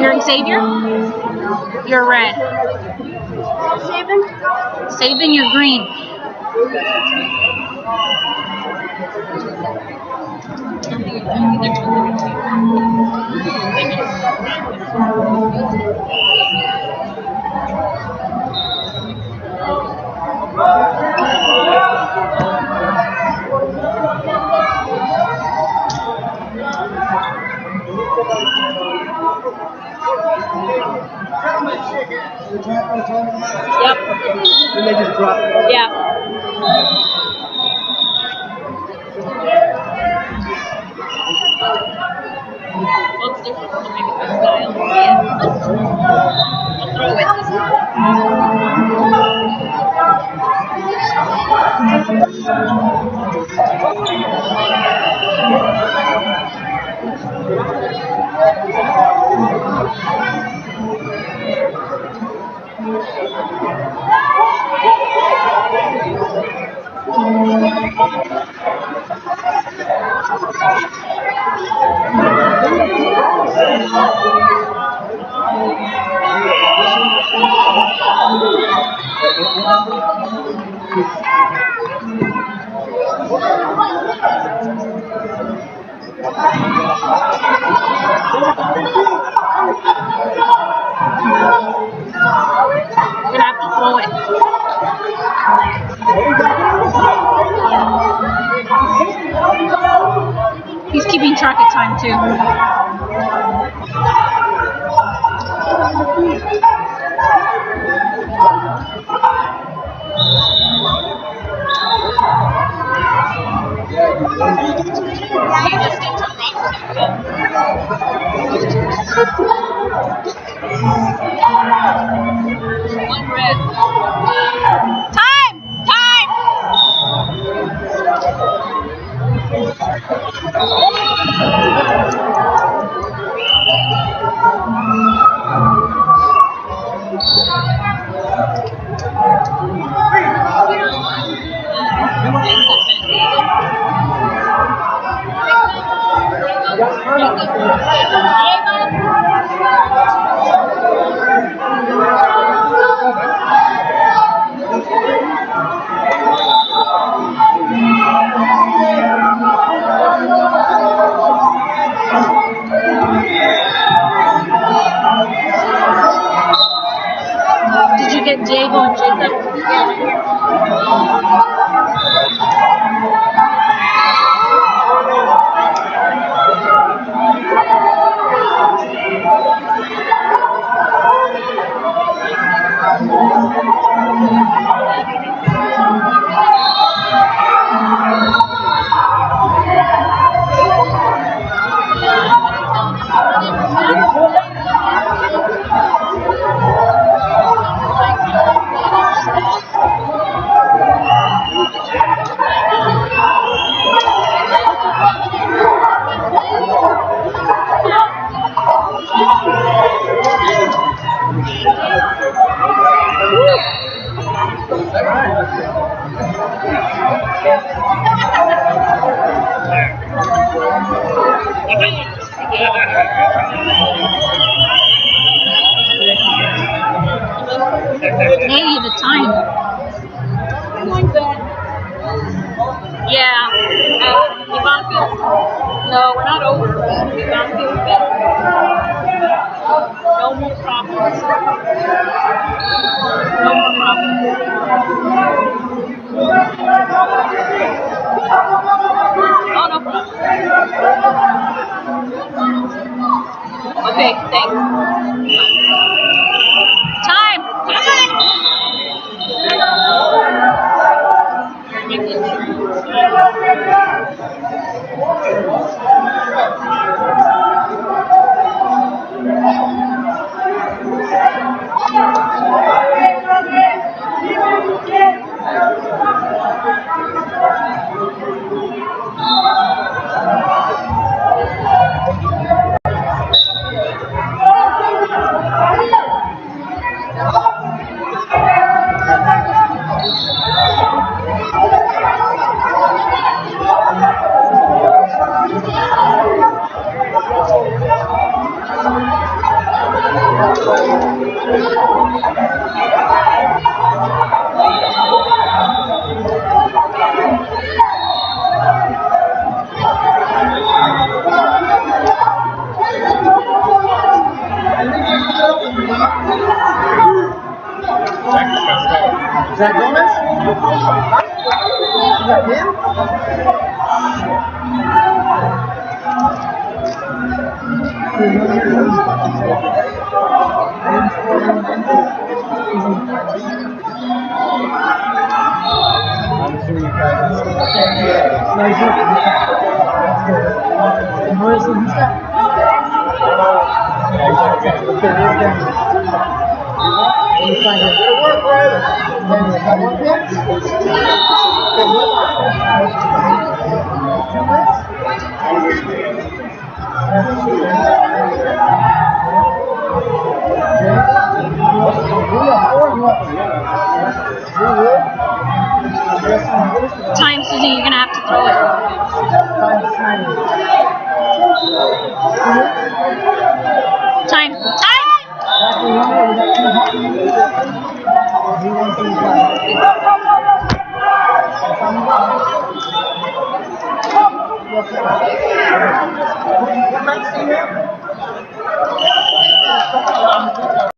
You're Xavier? You're red. Saban? Saban, you're green. Yep. And they just drop it. Yeah. Looks different from maybe my style. Yeah. I'll throw it this We're gonna have to throw it. He's keeping track of time too. One red. Time! Time! Did you get Diego and Jacob? Hey, the time. Yeah. Yvonne feels. No, we're not over. Yvonne feels better. No more problems. No more problems. Oh, no problem. Okay, thanks. Time! Zach Gomez? You got him? I'm assuming you guys Morrison, who's that? Let me find him. Daniel, got one pick? Time, Susie, you're gonna have to throw it. Time. What night